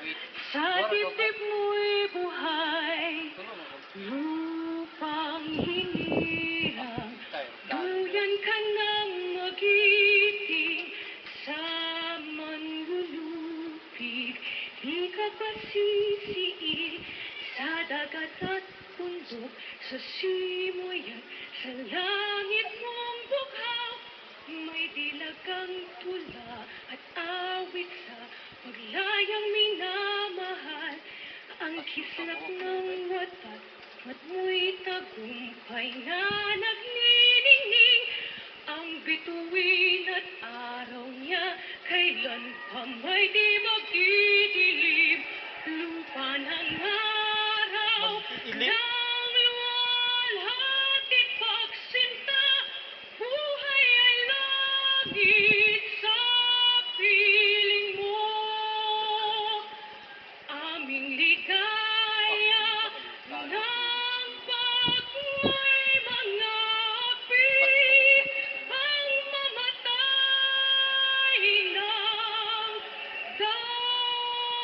Sa dibdib mo'y buhay, lupang hinirang, duyan ka ng magiting sa manlulupig. Di ka pasisiin sa dagat at bundok, sa simoy at sa langit mong bukhaw. May dilag kang tula at awit sa paglayang minamahal. Ang kislap ng watak, at mo'y tagumpay na nagniningning. Ang bituin at araw niya, kailan pa may di magdidilim. Lupa ng araw, ng luwalhati pagsinta, buhay ay langit sa piling mo. Aming ligaya ng pag-may mga api, ang mamatay ng dahil